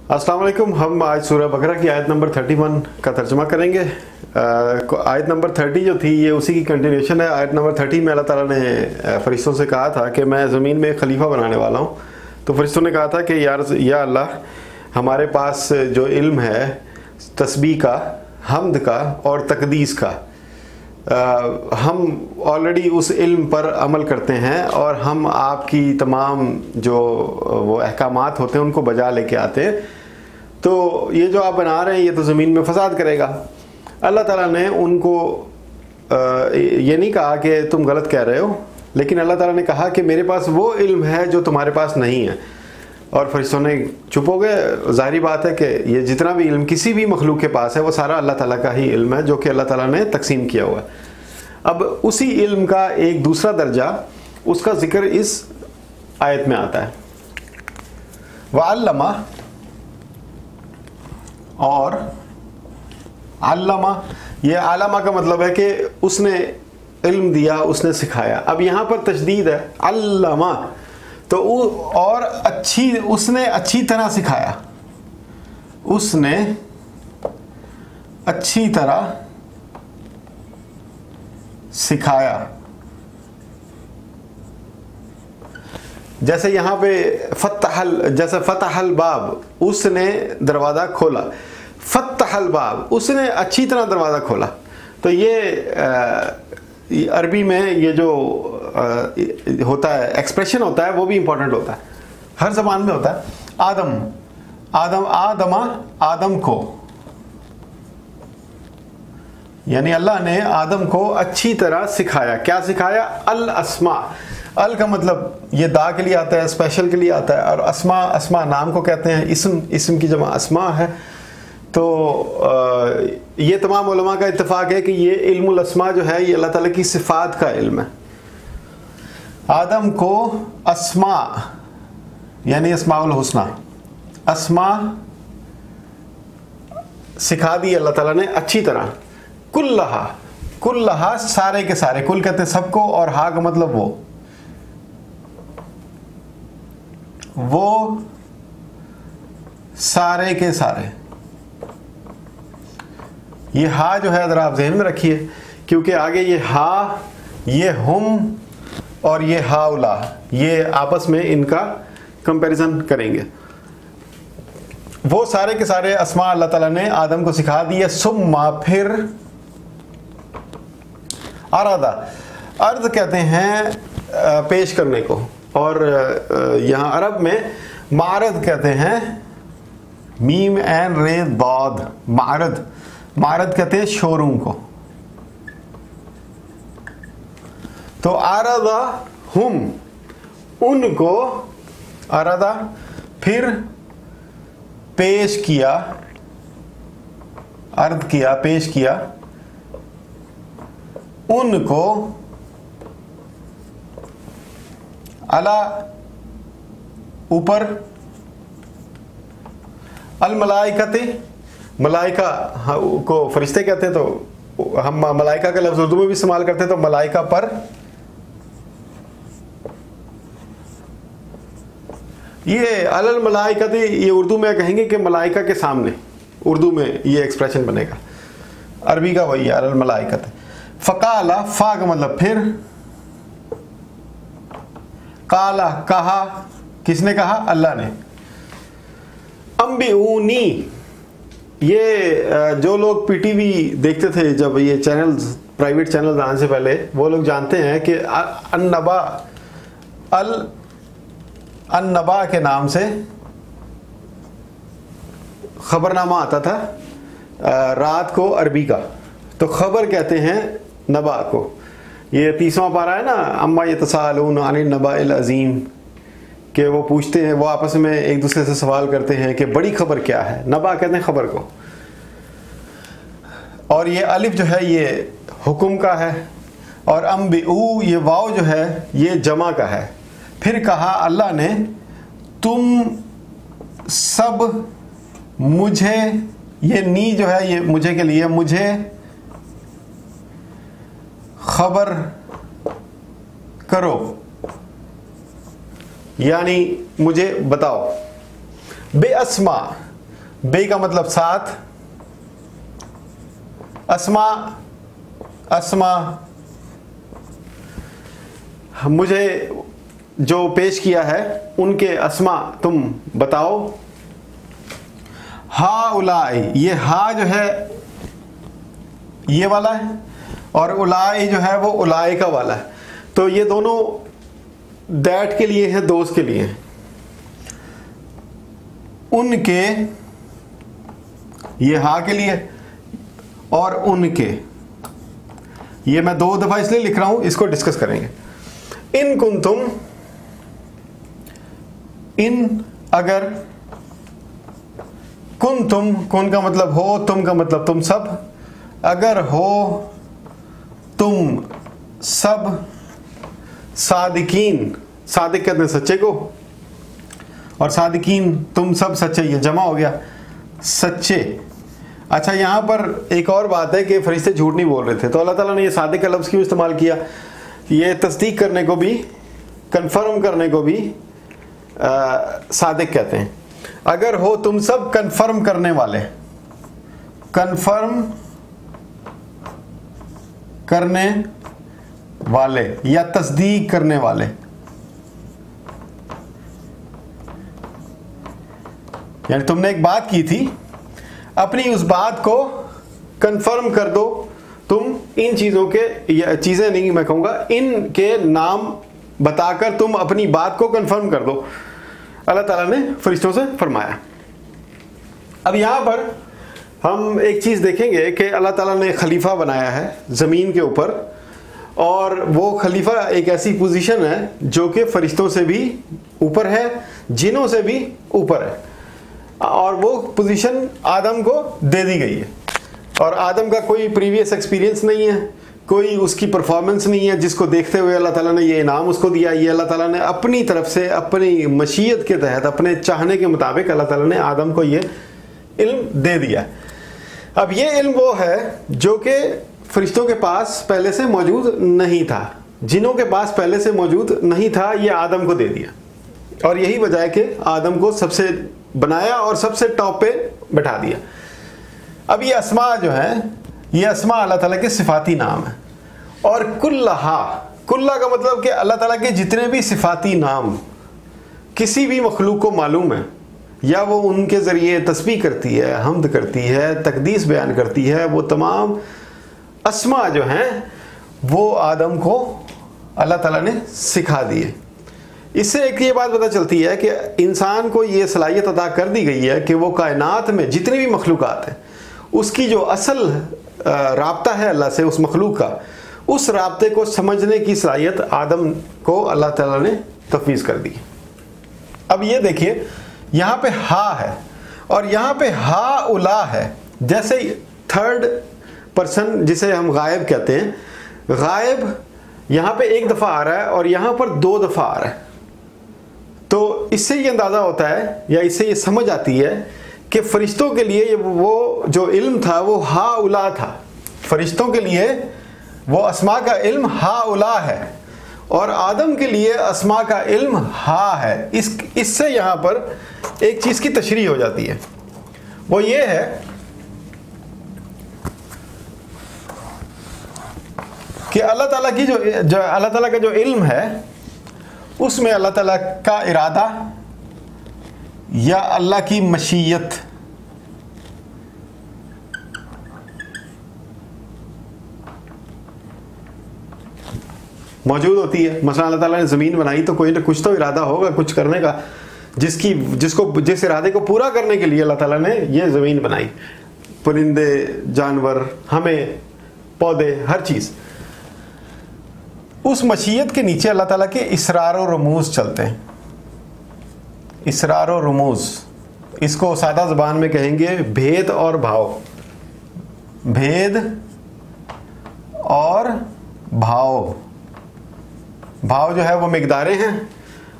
अस्सलाम वालेकुम। हम आज सूरह बकरा की आयत नंबर 31 का तर्जुमा करेंगे। आयत नंबर 30 जो थी ये उसी की कंटिन्यूशन है। आयत नंबर 30 में अल्लाह ताला ने फरिश्तों से कहा था कि मैं ज़मीन में एक खलीफा बनाने वाला हूँ। तो फरिश्तों ने कहा था कि या अल्लाह, हमारे पास जो इल्म है तस्बीह का, हम्द का और तकदीस का, हम ऑलरेडी उस इल्म पर अमल करते हैं और हम आपकी तमाम जो वो अहकामात होते हैं उनको बजा लेके आते हैं। तो ये जो आप बना रहे हैं ये तो ज़मीन में फसाद करेगा। अल्लाह ताला ने उनको ये नहीं कहा कि तुम गलत कह रहे हो, लेकिन अल्लाह ताला ने कहा कि मेरे पास वो इल्म है जो तुम्हारे पास नहीं है। और फरिश्तों ने चुप हो गए। ज़ाहिरी बात है कि ये जितना भी इल्म किसी भी मखलूक के पास है वो सारा अल्लाह ताला का ही इल्म है, जो कि अल्लाह ताला ने तकसीम किया हुआ है। अब उसी इल्म का एक दूसरा दर्जा, उसका जिक्र इस आयत में आता है। वअल्लमा, और अल्लमा, ये आलमा का मतलब है कि उसने इल्म दिया, उसने सिखाया। अब यहाँ पर तशदीद है अल्लमा, तो और उसने अच्छी तरह सिखाया, उसने अच्छी तरह सिखाया। जैसे यहाँ पे फतहल बाब, उसने दरवाज़ा खोला। फतहल बाब, उसने अच्छी तरह दरवाज़ा खोला। तो ये अरबी में ये जो होता है, एक्सप्रेशन होता है, वो भी इंपॉर्टेंट होता है, हर ज़बान में होता है। आदम को, यानी अल्लाह ने आदम को अच्छी तरह सिखाया। क्या सिखाया? अल अस्मा। अल का मतलब ये दा के लिए आता है, स्पेशल के लिए आता है, और अस्मा नाम को कहते हैं। इस्म की जमा अस्मा है। तो ये तमाम उलमा का इत्तेफाक है कि ये इल्मुल अस्मा जो है ये अल्लाह ताला की सिफात का इल्म है। आदम को अस्मा यानी अस्माउल हुस्ना, अस्मा सिखा दी अल्लाह ताला ने अच्छी तरह। कुल्लहा सारे के सारे, कुल कहते हैं सबको, और हा का मतलब वो सारे के सारे। ये हा जो है ज़रा आप ज़हन में रखिए, क्योंकि आगे ये हा, ये हुम और ये हाउला, ये आपस में इनका कंपैरिजन करेंगे। वो सारे के सारे अस्मा अल्लाह ताला ने आदम को सिखा दिए। सुम्मा, फिर अरादा, अर्द कहते हैं पेश करने को, और यहाँ अरब में मारद कहते हैं। मीम एन रे दाद, मारद कहते हैं शोरूम को। तो आरदा हुम, उनको आरदा, फिर पेश किया, अर्द किया, पेश किया उनको, अला ऊपर, अल मलाइकते, मलाइका को फरिश्ते कहते हैं, तो हम मलाइका का लफ्ज़ उर्दू में भी इस्तेमाल करते हैं। तो मलाइका पर, ये अलल मलाइकते, ये उर्दू में कहेंगे कि मलाइका के सामने, उर्दू में ये एक्सप्रेशन बनेगा। अरबी का वही है, अलल मलाइकते। फ़काला, फ़ा का मतलब फिर, काला कहा, किसने कहा? अल्लाह ने। अम्बिऊनी, ये जो लोग पीटीवी देखते थे जब ये चैनल्स, प्राइवेट चैनल्स आने से पहले, वो लोग जानते हैं कि अन्नबा के नाम से खबरनामा आता था रात को, अरबी का। तो खबर कहते हैं नबा को। ये 30वां पारा है ना, अम्मा यतसालून अनिन नबाइल अज़ीम, कि वो पूछते हैं, वो आपस में एक दूसरे से सवाल करते हैं कि बड़ी खबर क्या है। नबा कहते हैं खबर को। और ये अलिफ जो है ये हुक्म का है, और अम्बिऊ, ये वाव जो है ये जमा का है। फिर कहा अल्लाह ने, तुम सब मुझे, ये नी जो है ये मुझे के लिए, मुझे खबर करो, यानी मुझे बताओ। बेअस्मा, बे का मतलब साथ, अस्मा, अस्मा, मुझे जो पेश किया है उनके अस्मा तुम बताओ। हा उलाई, ये हा जो है ये वाला है और उलाई जो है वो उलाई का वाला है, तो ये दोनों दैट के लिए है, दोस्त के लिए है। उनके ये हा के लिए और उनके, ये मैं 2 दफा इसलिए लिख रहा हूं, इसको डिस्कस करेंगे। इन कुंतुम, इन अगर, कुंतुम, कुन का मतलब हो, तुम का मतलब तुम सब, अगर हो तुम सब सादिकीन, सादिक कहते हैं सच्चे को, और सादिकीन तुम सब सच्चे, ये जमा हो गया सच्चे। अच्छा, यहाँ पर एक और बात है कि फरिश्ते झूठ नहीं बोल रहे थे, तो अल्लाह ताला ने ये सादिक का लफ्ज़ क्यों इस्तेमाल किया? ये तस्दीक करने को भी, कंफर्म करने को भी सादिक कहते हैं। अगर हो तुम सब कंफर्म करने वाले, कंफर्म करने वाले या तस्दीक करने वाले, यानी तुमने एक बात की थी, अपनी उस बात को कंफर्म कर दो तुम इन चीज़ों के, या चीज़ें नहीं मैं कहूँगा, इनके नाम बताकर तुम अपनी बात को कंफर्म कर दो, अल्लाह ताला ने फरिश्तों से फरमाया। अब यहाँ पर हम एक चीज़ देखेंगे कि अल्लाह ताला ने खलीफा बनाया है ज़मीन के ऊपर, और वो खलीफा एक ऐसी पोजीशन है जो कि फरिश्तों से भी ऊपर है, जिनों से भी ऊपर है, और वो पोजीशन आदम को दे दी गई है। और आदम का कोई प्रीवियस एक्सपीरियंस नहीं है, कोई उसकी परफॉर्मेंस नहीं है जिसको देखते हुए अल्लाह ताला ने ये इनाम उसको दिया। ये अल्लाह ताला ने अपनी तरफ से, अपनी मशीयत के तहत, अपने चाहने के मुताबिक अल्लाह ताला ने आदम को ये इल्म दे दिया। अब ये इल्म वो है जो कि फरिश्तों के पास पहले से मौजूद नहीं था, जिनों के पास पहले से मौजूद नहीं था, ये आदम को दे दिया, और यही वजह है कि आदम को सबसे बनाया और सबसे टॉप पे बैठा दिया। अब ये अस्मा जो है, ये अस्मा अल्लाह ताला के सिफाती नाम है, और कुल्लहा, कुल्ला का मतलब कि अल्लाह ताला के जितने भी सिफाती नाम किसी भी मखलूक को मालूम है, या वो उनके ज़रिए तस्बीह करती है, हम्द करती है, तकदीस बयान करती है, वो तमाम अस्मा जो हैं वो आदम को अल्लाह ताला ने सिखा दिए। इससे एक ये बात पता चलती है कि इंसान को ये सलाहियत अता कर दी गई है कि वो कायनात में जितनी भी मखलूक़ात हैं, उसकी जो असल राब्ता है अल्लाह से, उस मखलूक का, उस राब्ते को समझने की सलाहियत आदम को अल्लाह ताला ने तफवीज़ कर दी। अब ये देखिए, यहाँ पे हा है और यहाँ पे हा उला है। जैसे थर्ड पर्सन जिसे हम गायब कहते हैं, गायब यहाँ पे एक दफ़ा आ रहा है और यहाँ पर 2 दफ़ा आ रहा है, तो इससे ये अंदाज़ा होता है या इससे ये समझ आती है कि फरिश्तों के लिए वो जो इल्म था वो हा उला था। फरिश्तों के लिए वो अस्मा का इल्म हा उला है, और आदम के लिए अस्मा का इल्म हा है। इससे यहाँ पर एक चीज़ की तशरीह हो जाती है, वो ये है कि अल्लाह ताला की जो अल्लाह ताला का जो इल्म है, उसमें अल्लाह ताला का इरादा या अल्लाह की मशीयत मौजूद होती है। मसलन अल्लाह ताला ने ज़मीन बनाई तो कोई ना कुछ तो इरादा होगा कुछ करने का, जिस इरादे को पूरा करने के लिए अल्लाह ताला ने ये ज़मीन बनाई। परिंदे, जानवर, हमें, पौधे, हर चीज़, उस मशीयत के नीचे अल्लाह ताला के इसरार और रमूज़ चलते हैं। इसरार और रमूज़, इसको सादा ज़बान में कहेंगे भेद और भाव। भेद और भाव, भाव जो है वो मिकदारें हैं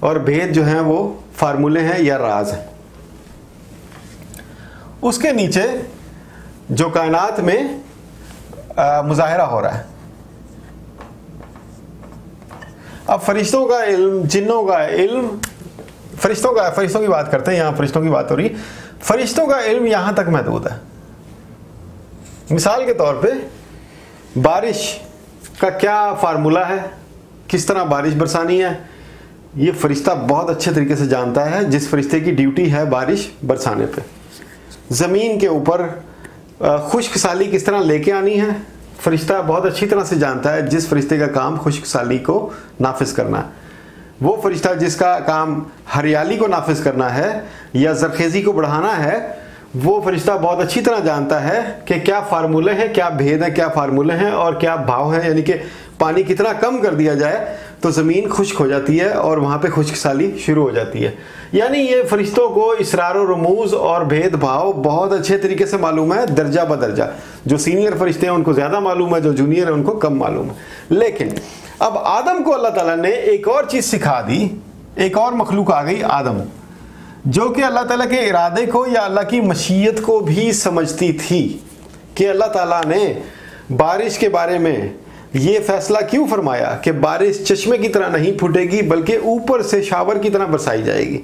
और भेद जो हैं वो फार्मूले हैं या राज हैं। उसके नीचे जो कायनात में मुजाहिरा हो रहा है। अब फरिश्तों का इल्म, जिन्नों का इल्म, फरिश्तों की बात करते हैं, यहाँ फरिश्तों की बात हो रही है। فرشتوں کا علم یہاں تک محدود ہے. مثال کے طور پہ بارش کا کیا فارمولہ ہے, کس طرح بارش برسانی ہے, یہ فرشتہ بہت اچھے طریقے سے جانتا ہے. جس فرشتے کی ڈیوٹی ہے بارش برسانے پہ. زمین کے اوپر خشک سالی کس طرح لے کے آنی ہے, فرشتہ بہت اچھی طرح سے جانتا ہے. جس فرشتے کا کام خشک سالی کو نافذ کرنا ہے, وہ فرشتہ جس کا کام ہریالی کو نافذ کرنا ہے یا زرخیزی کو بڑھانا ہے, وہ فرشتہ بہت اچھی طرح جانتا ہے کہ کیا فارمولے ہیں, کیا بھید ہیں, کیا فارمولے ہیں اور کیا بھاؤ ہیں. یعنی کہ پانی کتنا کم کر دیا جائے تو زمین خشک ہو جاتی ہے اور وہاں پہ خشک سالی شروع ہو جاتی ہے. یعنی یہ فرشتوں کو اسرار و رموز اور بھید بھاؤ بہت اچھے طریقے سے معلوم ہے, درجہ بدرجہ. جو سینئر فرشتے ہیں ان کو زیادہ معلوم ہے, جو جونیئر ہیں ان کو کم معلوم ہے. لیکن اب آدم کو اللہ تعالیٰ نے ایک اور چیز سکھا دی, ایک اور مخلوق آ گئی آدم, جو کہ اللہ تعالیٰ کے ارادے کو یا اللہ کی مشیت کو بھی سمجھتی تھی کہ اللہ تعالیٰ نے بارش کے بارے میں یہ فیصلہ کیوں فرمایا کہ بارش چشمے کی طرح نہیں پھوٹے گی بلکہ اوپر سے شاور کی طرح برسائی جائے گی.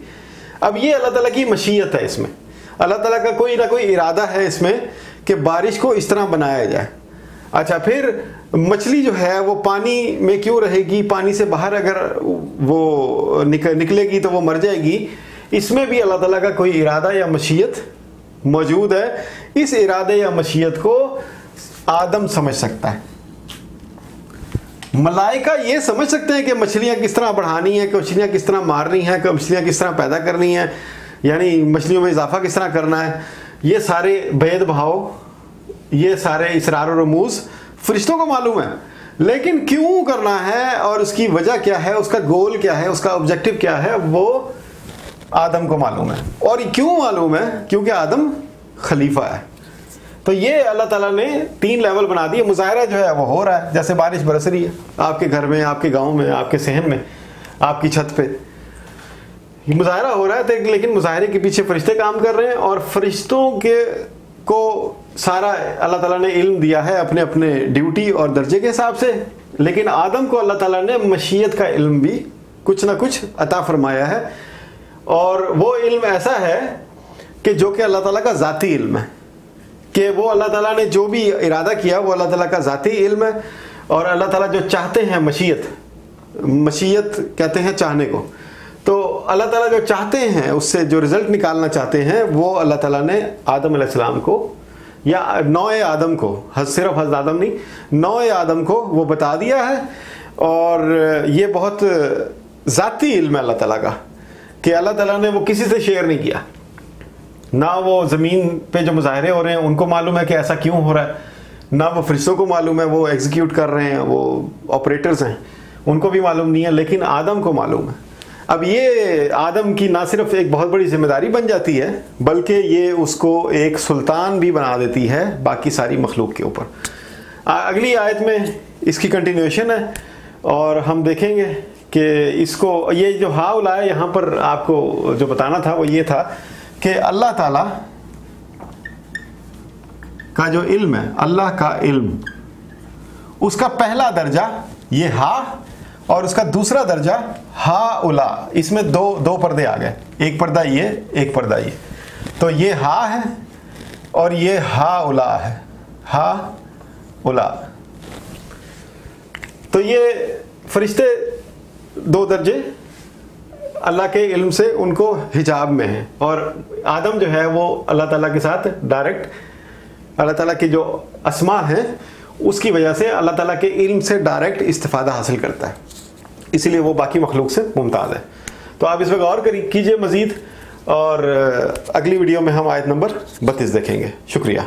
اب یہ اللہ تعالیٰ کی مشیت ہے, اس میں اللہ تعالیٰ کا کوئی نہ کوئی ارادہ ہے اس میں کہ بارش کو اس طرح بنایا جائے. اچھا, پھر مچھلی جو ہے وہ پانی میں کیوں رہے گی, پانی سے باہر اگر وہ نکلے گی تو وہ مر جائے گی. اس میں بھی اللہ تعالیٰ کا کوئی ارادہ یا مشیت موجود ہے. اس ارادے یا مشیت کو آدم سمجھ سکتا ہے. ملائکہ یہ سمجھ سکتے ہیں کہ مچھلیاں کس طرح بڑھانی ہیں, کہ مچھلیاں کس طرح مارنی ہیں, کہ مچھلیاں کس طرح پیدا کرنی ہیں, یعنی مچھلیوں میں اضافہ کس طرح کرنا ہے. یہ سارے بھید بھاؤ, یہ سارے اسرار و رموز فرشتوں کو معلوم ہے. لیکن کیوں کرنا ہے اور اس کی وجہ کیا ہے, اس کا گول کیا ہے, اس کا آبجیکٹو کیا ہے, وہ آدم کو معلوم ہے. اور کیوں معلوم ہے؟ کیونکہ آدم خلیفہ ہے. تو یہ اللہ تعالیٰ نے 3 لیول بنا دیے. مظاہرہ جو ہے وہ ہو رہا ہے, جیسے بارش برس رہی ہے آپ کے گھر میں, آپ کے گاؤں میں, آپ کے صحن میں, آپ کی چھت پہ مظاہرہ ہو رہا ہے. لیکن مظاہرے کے پیچھے فرشتے کام کر رہے ہیں, اور فرشتوں کو سارا اللہ تعالیٰ نے علم دیا ہے اپنے اپنے ڈیوٹی اور درجے کے حساب سے. لیکن آدم کو اللہ تعالیٰ نے مشیت کا علم بھی کچھ نہ کچھ عطا فرمایا ہے, اور وہ علم ایسا ہے کہ جو کہ اللہ تعالیٰ کا ذاتی علم ہے, کہ وہ اللہ تعالیٰ نے جو بھی ارادہ کیا وہ اللہ تعالیٰ کا ذاتی علم ہے. اور اللہ تعالیٰ جو چاہتے ہیں, مشیت کہتے ہیں چاہنے کو, تو اللہ تعالیٰ جو چاہتے ہیں اس سے جو رزلٹ نکالنا چاہتے ہیں وہ اللہ تعالیٰ نے آدم علیہ السلام کو یا نوع آدم کو, صرف حضرت آدم نہیں, نوع آدم کو وہ بتا دیا ہے. اور یہ بہت ذاتی علم ہے اللہ تعالیٰ کا, کہ اللہ تعالیٰ نے وہ کسی سے شیئر نہیں کیا. نہ وہ زمین پہ جو مظاہرے ہو رہے ہیں ان کو معلوم ہے کہ ایسا کیوں ہو رہا ہے, نہ وہ فرشتوں کو معلوم ہے, وہ ایگزیکیوٹ کر رہے ہیں, وہ آپریٹرز ہیں, ان کو بھی معلوم نہیں ہے, لیکن آدم کو معلوم ہے. اب یہ آدم کی نہ صرف ایک بہت بڑی ذمہ داری بن جاتی ہے, بلکہ یہ اس کو ایک سلطان بھی بنا دیتی ہے باقی ساری مخلوق کے اوپر. اگلی آیت میں اس کی کنٹینیوشن ہے, اور ہم دیکھیں گے کہ اس کو, یہ جو ہاؤلا ہے یہاں پر آپ کو جو بتانا تھا وہ یہ تھا کہ اللہ تعالیٰ کا جو علم ہے, اللہ کا علم, اس کا پہلا درجہ یہ ہا, اور اس کا دوسرا درجہ ہا اولا. اس میں دو پردے آ گئے, ایک پردہ یہ, ایک پردہ یہ. تو یہ ہا ہے اور یہ ہا اولا ہے, ہا اولا. تو یہ فرشتے 2 درجے اللہ کے علم سے ان کو حجاب میں ہیں, اور آدم جو ہے وہ اللہ تعالیٰ کے ساتھ ڈائریکٹ, اللہ تعالیٰ کے جو اسماء ہیں اس کی وجہ سے اللہ تعالیٰ کے علم سے ڈائریکٹ استفادہ حاصل کرتا ہے, اسی لیے وہ باقی مخلوق سے ممتاز ہے. تو آپ اس پہ غور کیجئے مزید, اور اگلی ویڈیو میں ہم آیت نمبر 32 دیکھیں گے. شکریہ.